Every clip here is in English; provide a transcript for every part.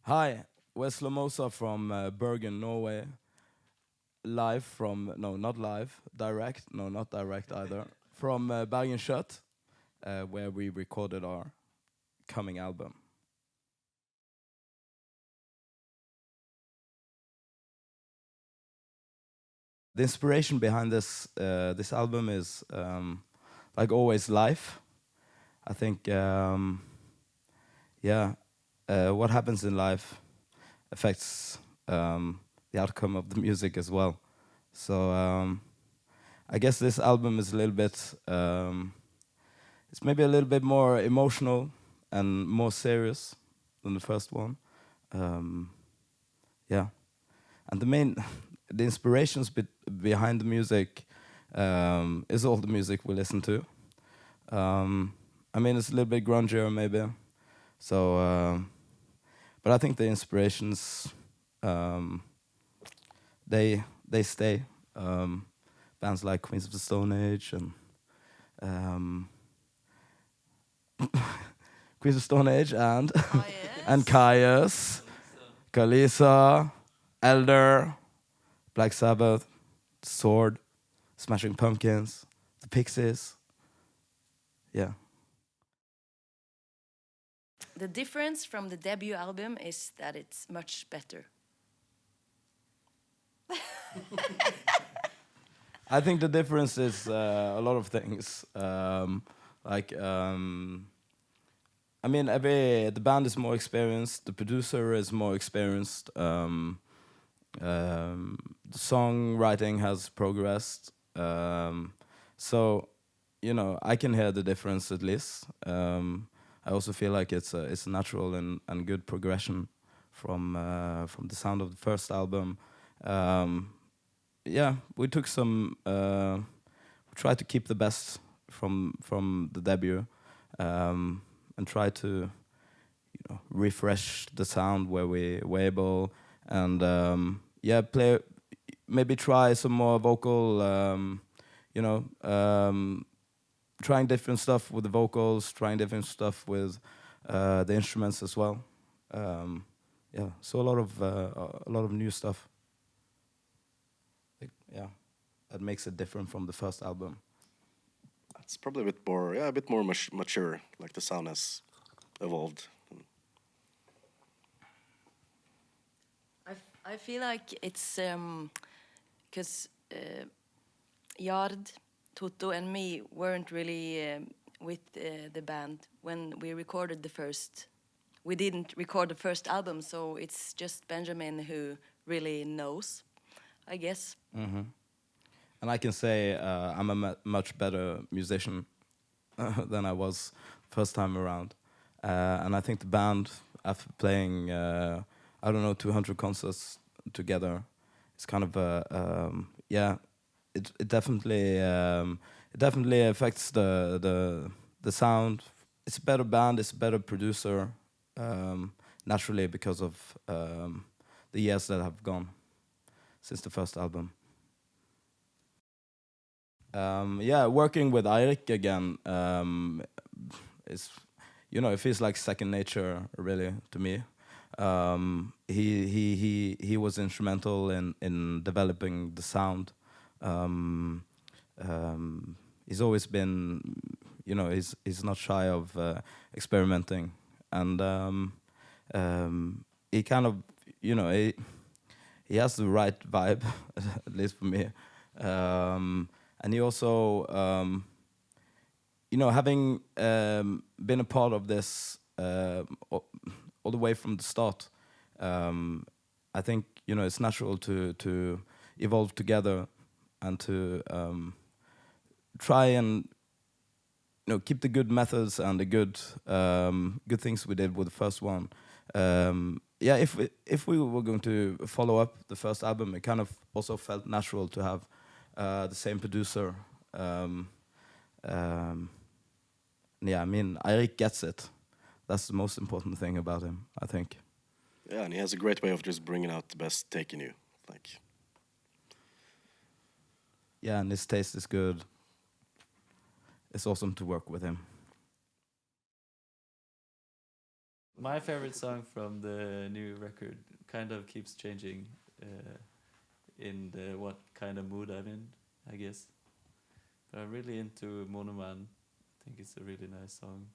Hi, we're Slomosa from Bergen, Norway. Live from, no, not live, direct, no, not direct either, from Bergen Kjøtt, where we recorded our coming album. The inspiration behind this album is, like always, life. I think, yeah, what happens in life affects the outcome of the music as well. So I guess this album is a little bit, it's maybe a little bit more emotional and more serious than the first one. Um, yeah, and the inspirations behind the music is all the music we listen to. I mean, it's a little bit grungier maybe, so but I think the inspirations they stay. Bands like Queens of the Stone Age and um, Queens of Stone Age and and Caius, Kalisa, Elder, Black Sabbath, Sword, Smashing Pumpkins, the Pixies. Yeah. The difference from the debut album is that it's much better. I think the difference is a lot of things. Like, I mean, the band is more experienced. The producer is more experienced. The songwriting has progressed. So, you know, I can hear the difference at least. I also feel like it's a natural and good progression from the sound of the first album. Yeah, we took some. We tried to keep the best from the debut, and try to refresh the sound where we were able, and yeah, play maybe try some more vocal. You know, trying different stuff with the vocals, trying different stuff with the instruments as well. Yeah, so a lot of new stuff. Like, yeah, that makes it different from the first album. It's probably a bit more, yeah, a bit more mature. Like the sound has evolved. I feel like it's because Yard, Toto, and me weren't really with the band when we recorded the first. We didn't record the first album, so it's just Benjamin who really knows, I guess. And I can say I'm a much better musician than I was first time around. And I think the band, after playing, I don't know, 200 concerts together, it's kind of yeah, it definitely affects the sound. It's a better band, it's a better producer, naturally because of the years that have gone since the first album. Yeah, working with Eirik again is, you know, it feels like second nature, really, to me. He was instrumental in developing the sound. He's always been, you know, he's not shy of experimenting, and he kind of, you know, he has the right vibe, at least for me. And he also, you know, having been a part of this all the way from the start, I think, you know, it's natural to evolve together and to try and, you know, keep the good methods and the good things we did with the first one. Yeah, if we were going to follow up the first album, it kind of also felt natural to have the same producer. Yeah, I mean, Eirik gets it. That's the most important thing about him, I think. Yeah, and he has a great way of just bringing out the best take in you. Like, Yeah, and his taste is good. It's awesome to work with him. My favorite song from the new record kind of keeps changing in what kind of mood I'm in, I guess. But I'm really into Monomann. I think it's a really nice song.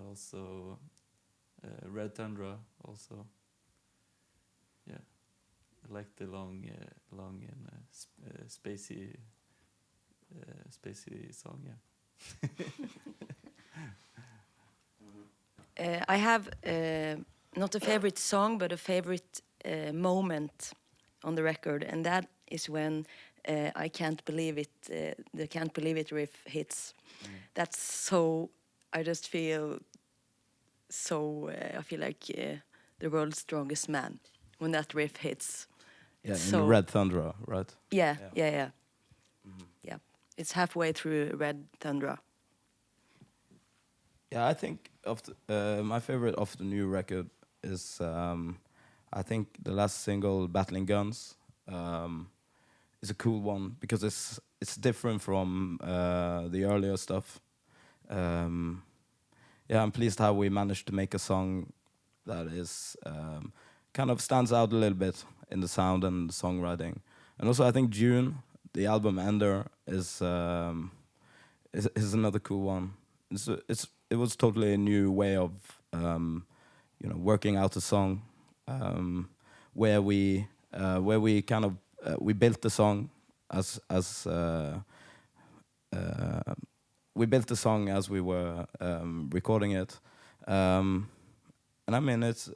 Also Red Thundra also. Yeah, I like the long and spacey song. Yeah. I have not a favorite song, but a favorite moment on the record, and that is when I Can't Believe It, the Can't Believe It riff hits. That's so, I just feel so, I feel like the world's strongest man when that riff hits. Yeah, It's in so, Red Thundra, right? Yeah. Yeah, it's halfway through Red Thundra. Yeah, I think of my favorite of the new record is I think the last single, "Battling Guns." is a cool one because it's different from the earlier stuff. Yeah, I'm pleased how we managed to make a song that is kind of stands out a little bit in the sound and the songwriting. And also, I think June, the album Ender, is another cool one. It was totally a new way of working out a song, where we kind of we built the song as we built the song as we were recording it, and I mean it's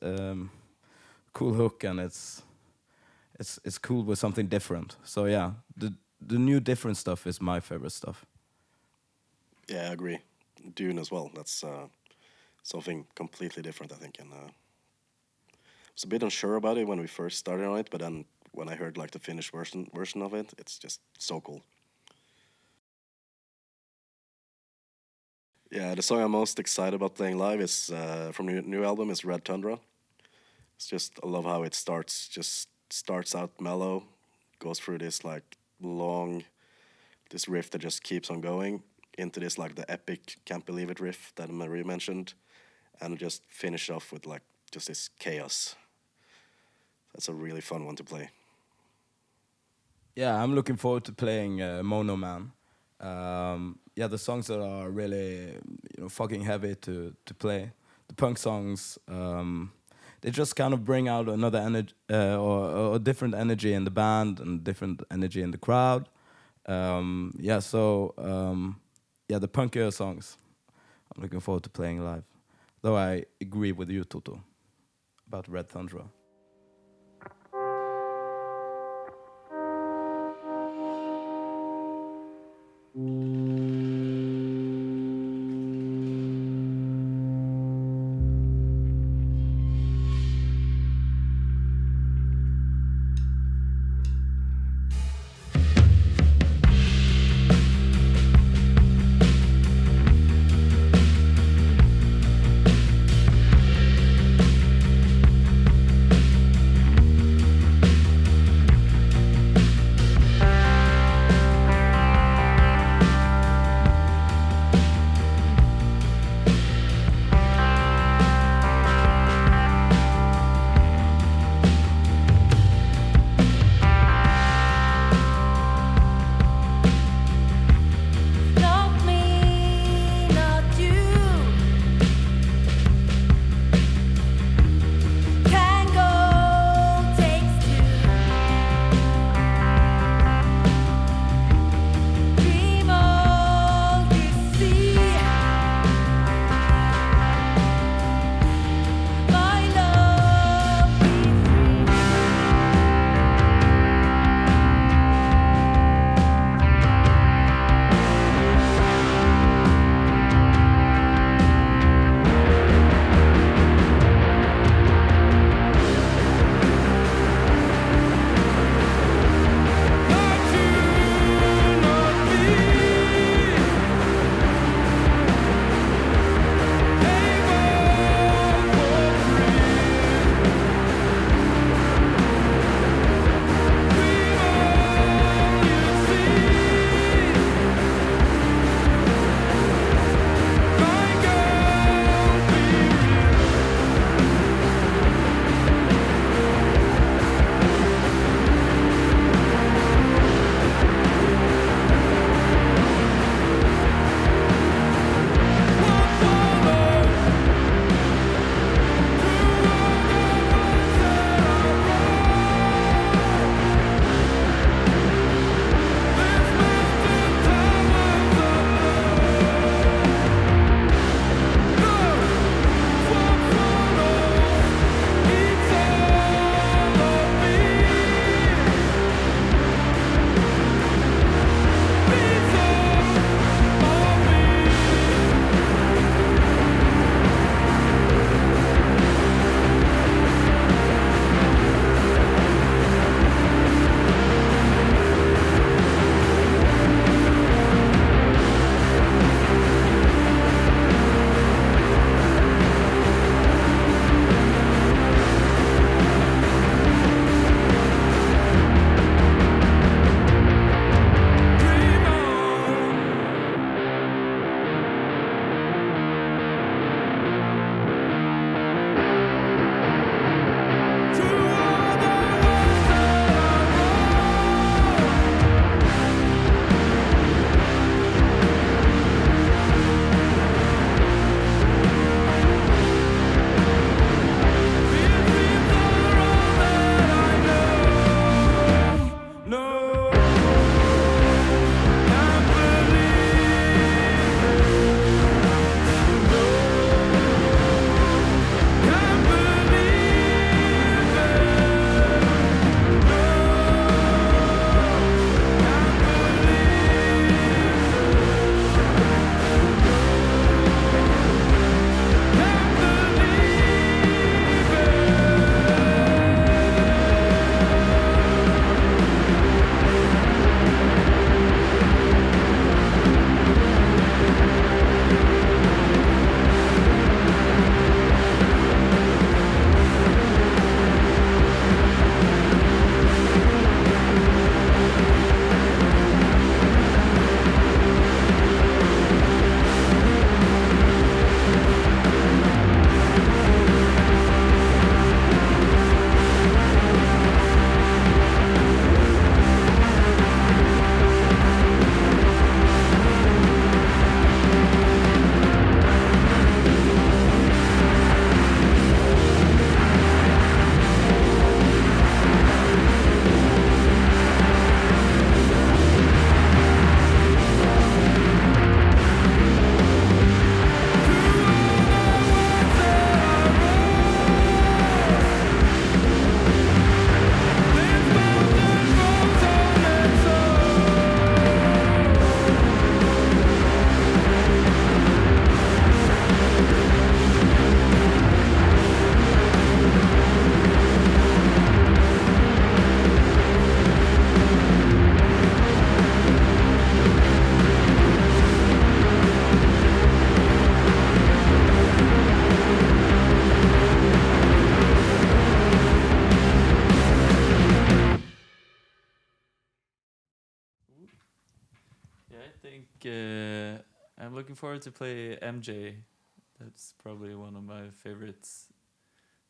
cool hook, and it's cool with something different. So yeah, the new different stuff is my favorite stuff. Yeah, I agree. Dune as well. That's something completely different, I think. And I was a bit unsure about it when we first started on it, but then when I heard like the finished version of it, it's just so cool. Yeah, the song I'm most excited about playing live is from the new album is Red Tundra. It's just, I love how it starts out mellow, goes through this like long, this riff that just keeps on going into this like the epic Can't Believe It riff that Marie mentioned, and just finish off with like just this chaos. That's a really fun one to play. Yeah, I'm looking forward to playing Monomann. Yeah, the songs that are really fucking heavy to play. The punk songs, they just kind of bring out another energy or a different energy in the band and different energy in the crowd. Yeah, so the punkier songs I'm looking forward to playing live. Though I agree with you, Toto, about Red Thundra. I'm looking forward to play MJ. That's probably one of my favorites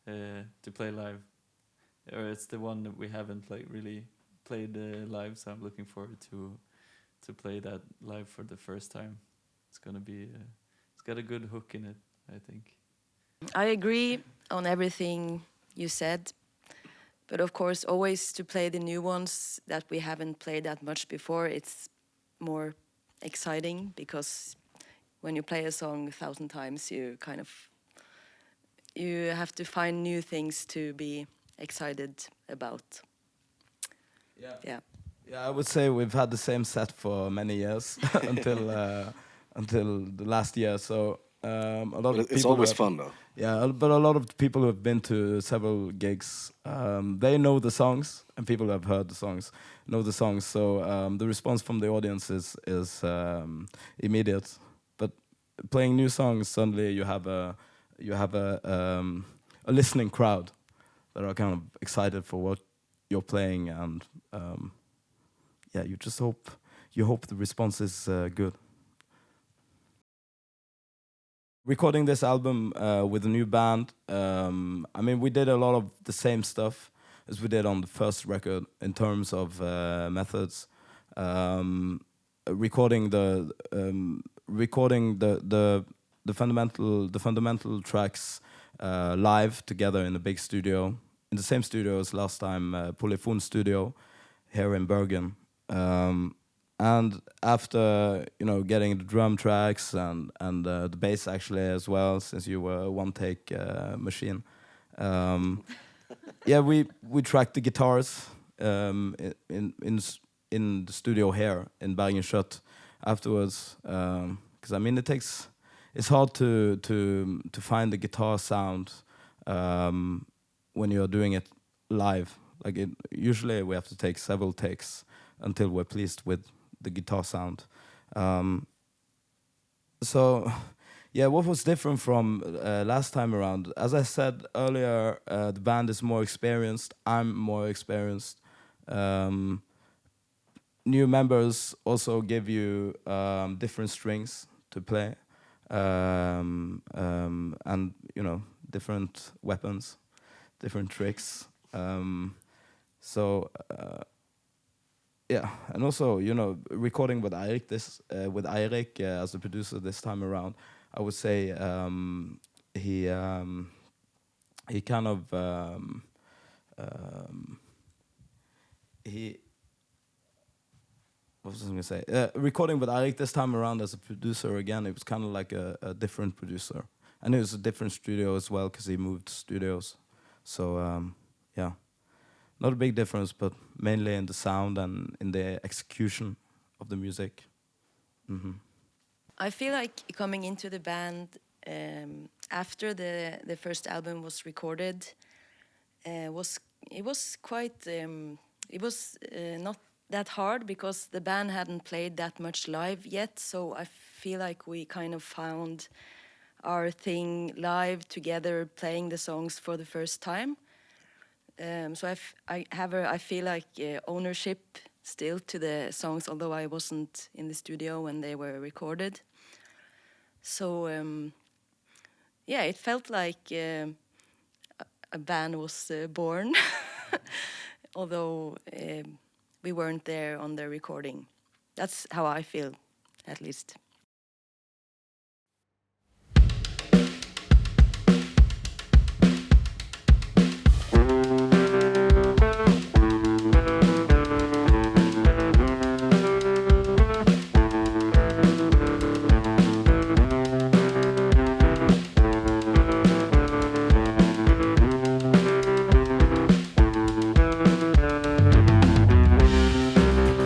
to play live. Or it's the one that we haven't really played live, so I'm looking forward to play that live for the first time. It's gonna be it's got a good hook in it, I think. I agree on everything you said, but of course, always to play the new ones that we haven't played that much before, it's more exciting because when you play a song 1,000 times, you have to find new things to be excited about. Yeah. Yeah, I would say we've had the same set for many years until the last year. So a lot But of it's people always have- fun though. Yeah, but a lot of people who have been to several gigs, they know the songs, and people who have heard the songs know the songs. So the response from the audience is immediate. But playing new songs, suddenly you have a listening crowd that are kind of excited for what you're playing, and yeah, you hope the response is good. Recording this album with a new band, I mean, we did a lot of the same stuff as we did on the first record in terms of methods. Recording the fundamental tracks live together in a big studio, in the same studio as last time, Polyphone Studio here in Bergen. And after getting the drum tracks and the bass actually as well, since you were a one-take machine, yeah, we tracked the guitars in the studio here in Bergen Kjøtt afterwards, because I mean it's hard to find the guitar sound when you're doing it live. Like usually we have to take several takes until we're pleased with the guitar sound. So, yeah, what was different from last time around? As I said earlier, the band is more experienced. I'm more experienced. New members also give you different strings to play, and different weapons, different tricks. So. Yeah, and also recording with Eirik as the producer this time around, I would say he kind of he what was I going to say? Recording with Eirik this time around as a producer again, it was kind of like a different producer, and it was a different studio as well because he moved studios. So yeah. Not a big difference, but mainly in the sound and in the execution of the music. Mm-hmm. I feel like coming into the band after the first album was recorded was quite not that hard because the band hadn't played that much live yet. So I feel like we kind of found our thing live together, playing the songs for the first time. So I feel like ownership still to the songs, although I wasn't in the studio when they were recorded. So yeah, it felt like a band was born, although we weren't there on the recording. That's how I feel, at least.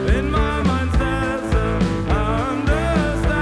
In my mind there's a understanding.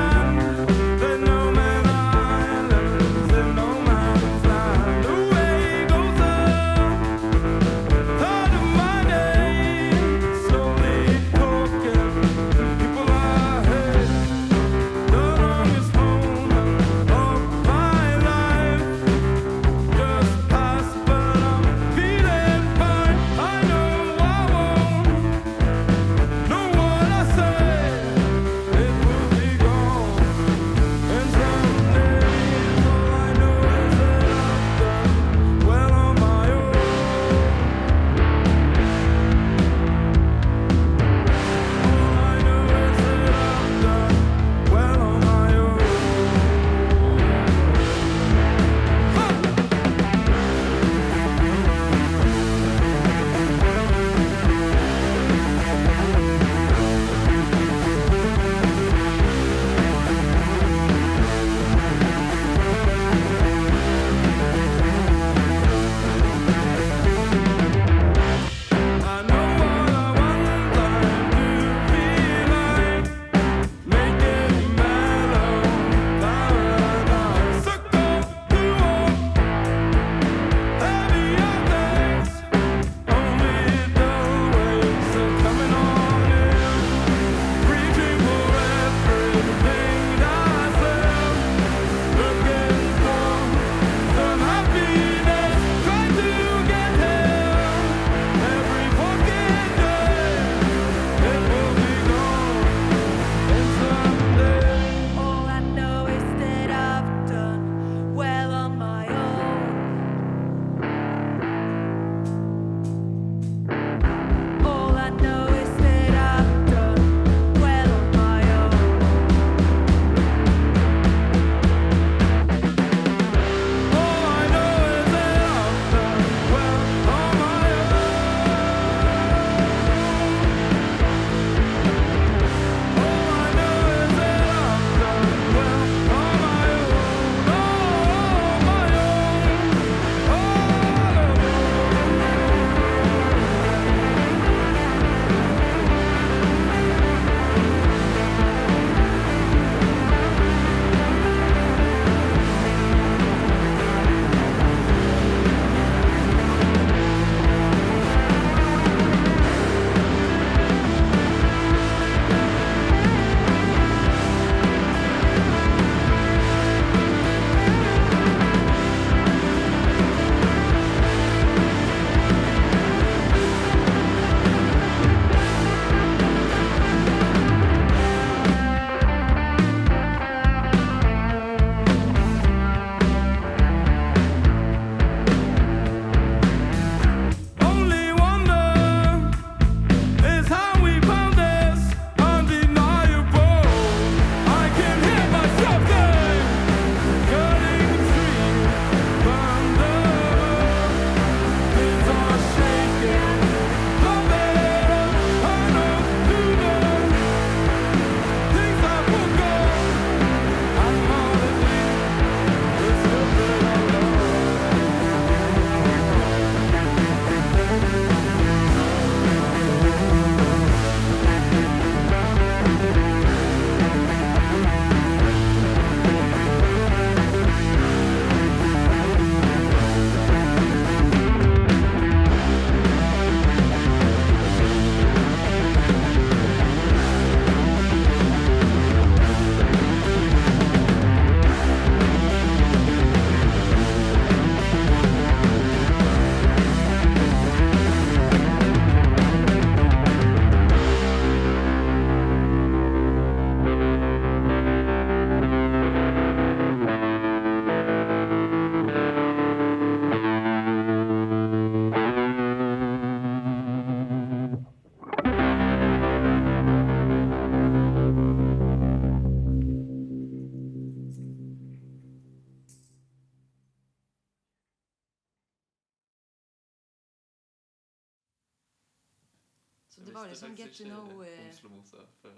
Det var liksom get to know om Slomosa før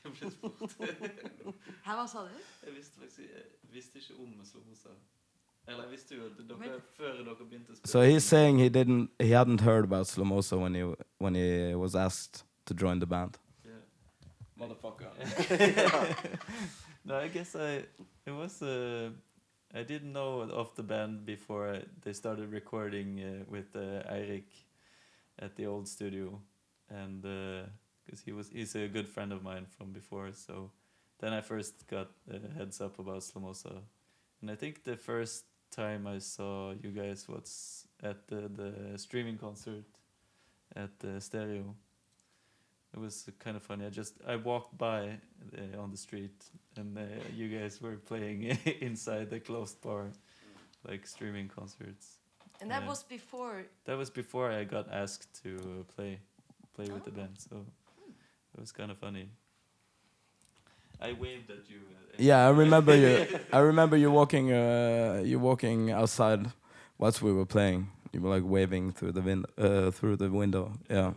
jeg ble spurt. Hæ, hva sa du? Jeg visste ikke om Slomosa. Eller jeg visste jo at dere før dere begynte å spille. So he's saying he hadn't heard about Slomosa when he was asked to join the band. Yeah. Motherfucker. No, I guess I didn't know of the band before they started recording with Eirik at the old studio, and because he's a good friend of mine from before, so then I first got a heads up about Slomosa, and I think the first time I saw you guys was at the streaming concert at the Stereo. It was kind of funny. I walked by on the street, and you guys were playing inside the closed bar, like streaming concerts. And that was before. That was before I got asked to play with the band, so it was kind of funny. I waved at you. Yeah, I remember you. I remember you walking outside whilst we were playing. You were like waving through the window. Yeah.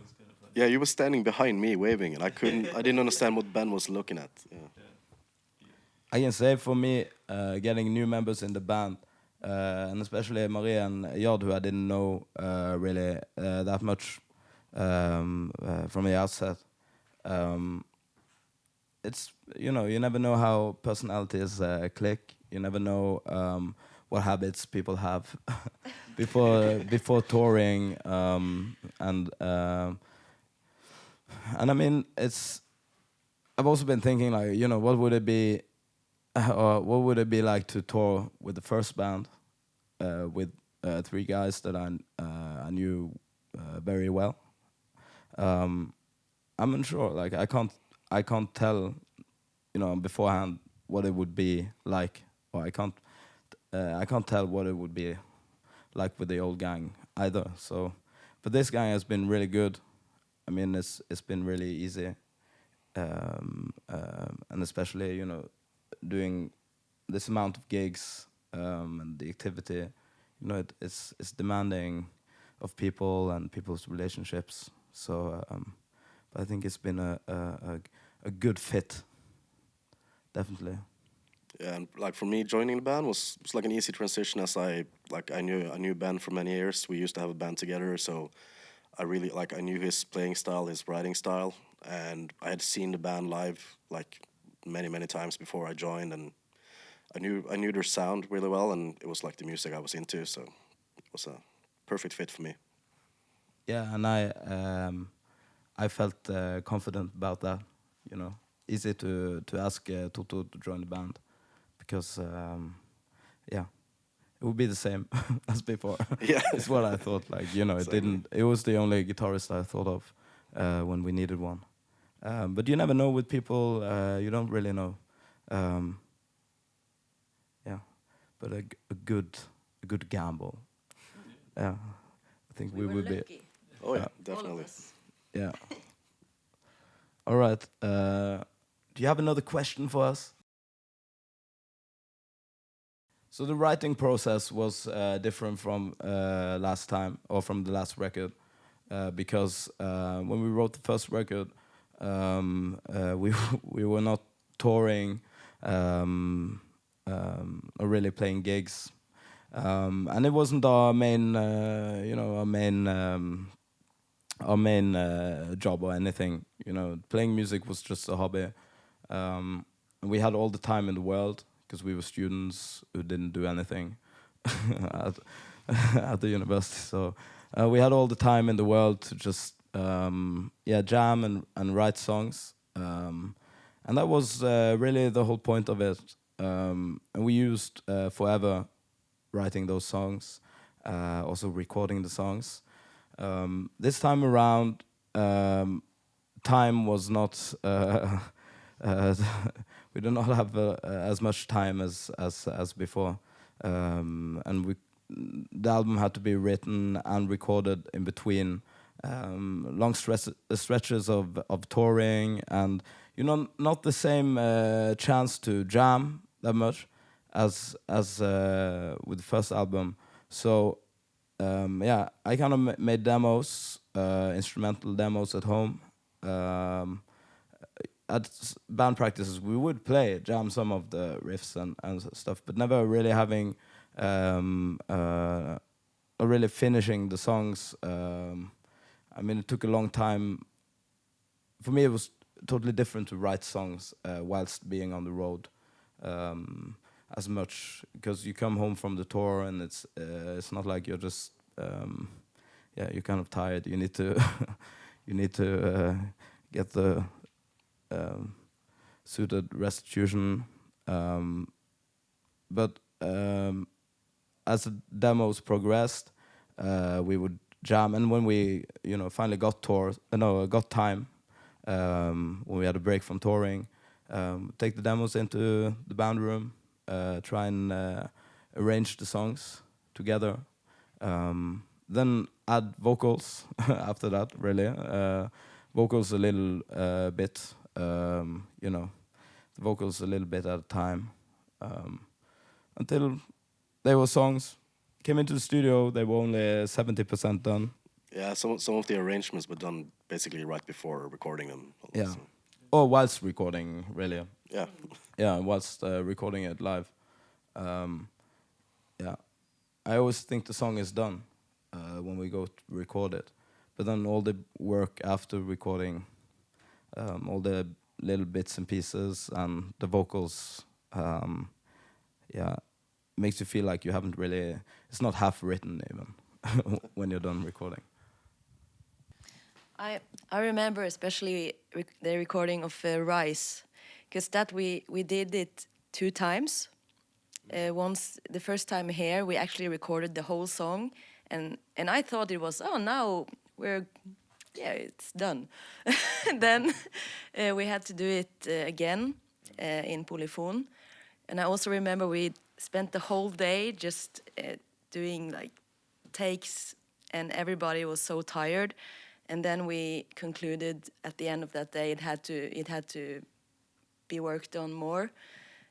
Yeah, you were standing behind me waving, and I didn't understand what Ben was looking at. Yeah. I can say for me, getting new members in the band, and especially Marie and Jard, who I didn't know really that much from the outset. It's you never know how personalities click. You never know what habits people have before touring, and I mean, I've also been thinking, like, what would it be like to tour with the first band, with 3 guys that I knew very well. I'm unsure. Like, I can't tell, beforehand what it would be like, or I can't tell what it would be like with the old gang either. So, but this gang has been really good. I mean, it's been really easy, and especially doing this amount of gigs and the activity, it's demanding of people and people's relationships. So, but I think it's been a good fit, definitely. Yeah, and like for me, joining the band was like an easy transition, as I knew Ben for many years. We used to have a band together, so I knew his playing style, his writing style, and I had seen the band live like many times before I joined, and I knew their sound really well, and it was like the music I was into, so it was a perfect fit for me. Yeah, and I felt confident about that. Easy to ask Toto to join the band, because it would be the same as before. Yeah, it's what I thought. Like, it was the only guitarist I thought of when we needed one. But you never know with people. You don't really know. Yeah, but a good gamble. Yeah, I think we would lucky. be. Oh yeah, definitely. Yeah. All right. Do you have another question for us? So the writing process was different from last time, or from the last record, because when we wrote the first record, we were not touring or really playing gigs, and it wasn't our main job or anything. Playing music was just a hobby. And we had all the time in the world, because we were students who didn't do anything at the university. So we had all the time in the world to just jam and write songs. And that was really the whole point of it. And we used forever writing those songs, also recording the songs. This time around, time was not... we do not have as much time as before, and the album had to be written and recorded in between long stretches of touring, and not the same chance to jam that much as with the first album. So I kind of made demos, instrumental demos at home, at band practices we would jam some of the riffs and stuff, but never really having or really finishing the songs. I mean, it took a long time. For me, it was totally different to write songs whilst being on the road, as much, because you come home from the tour and it's not like you're just you're kind of tired. You need to get the suited restitution, but as the demos progressed, we would jam, and when we finally got time, when we had a break from touring, take the demos into the band room, try and arrange the songs together, then add vocals after that, really. Vocals a little bit, the vocals a little bit at a time, until they were songs. Came into the studio, they were only 70% done. Yeah, some of the arrangements were done basically right before recording them. Yeah, or whilst recording, really. Yeah. Yeah, whilst recording it live. Yeah, I always think the song is done when we go to record it, but then all the work after recording, all the little bits and pieces and the vocals, makes you feel like you haven't really. It's not half written even when you're done recording. I remember especially the recording of Rise, because that we did it 2 times. Once, the first time here, we actually recorded the whole song, and I thought it was, now it's done. Then we had to do it again in polyphone, and I also remember we spent the whole day just doing like takes, and everybody was so tired. And then we concluded at the end of that day it had to be worked on more.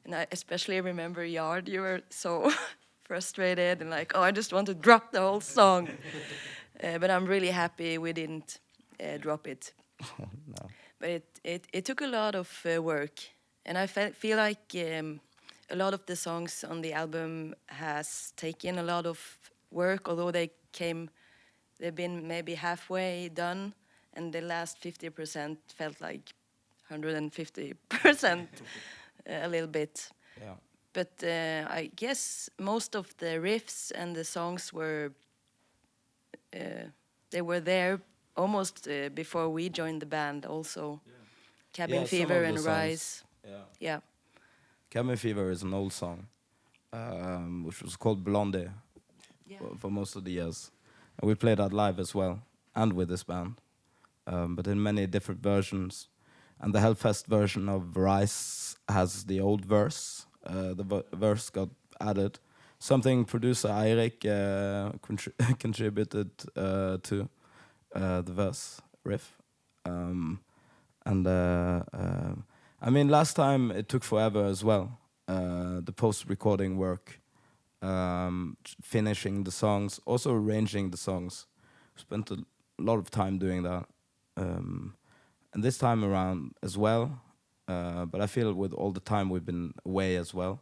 And I especially remember Yard, you were so frustrated and like, I just want to drop the whole song. But I'm really happy we didn't drop it. No. But it took a lot of work, and I feel like a lot of the songs on the album has taken a lot of work, although they've been maybe halfway done, and the last 50% felt like 150%, a little bit. Yeah. But I guess most of the riffs and the songs were they were there almost before we joined the band. Also, Cabin Yeah, some Fever of and the songs. Rise. Yeah. Cabin Fever is an old song, which was called Blondie for most of the years. And we played that live as well, and with this band, but in many different versions. And the Hellfest version of Rise has the old verse. The verse got added. Something producer Eirik contributed to the verse riff. I mean, last time it took forever as well. The post-recording work, finishing the songs, also arranging the songs. Spent a lot of time doing that. And this time around as well. But I feel with all the time we've been away as well,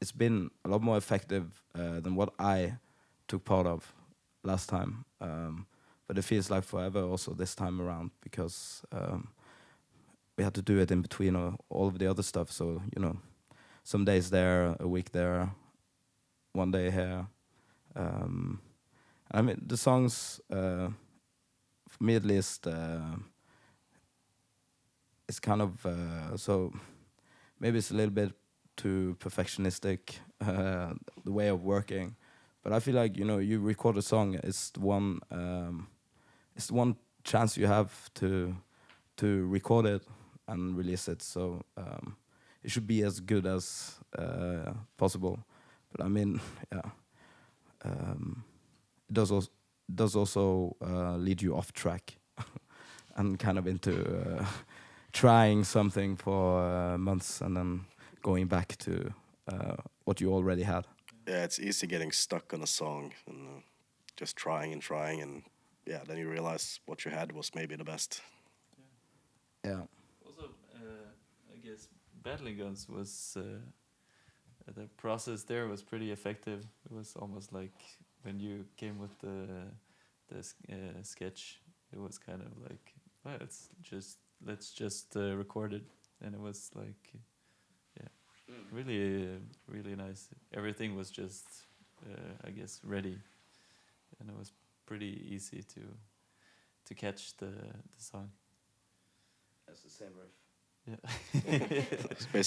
it's been a lot more effective than what I took part of last time. But it feels like forever also this time around, because we had to do it in between all of the other stuff. So, some days there, a week there, one day here. I mean, the songs, for me at least, it's kind of, so maybe it's a little bit too perfectionistic, the way of working. But I feel like, you record a song, it's the one chance you have to record it and release it. So it should be as good as possible. But I mean, it does also lead you off track and kind of into trying something for months and then going back to what you already had. Yeah, it's easy getting stuck on a song and just trying and then you realize what you had was maybe the best. Yeah. Also, I guess battling guns was the process there was pretty effective. It was almost like when you came with the sketch, it was kind of like, well, let's just record it, and it was like, yeah, really nice. Everything was just, I guess, ready, and it was pretty easy to catch the song. That's the same riff. Yeah. It's basically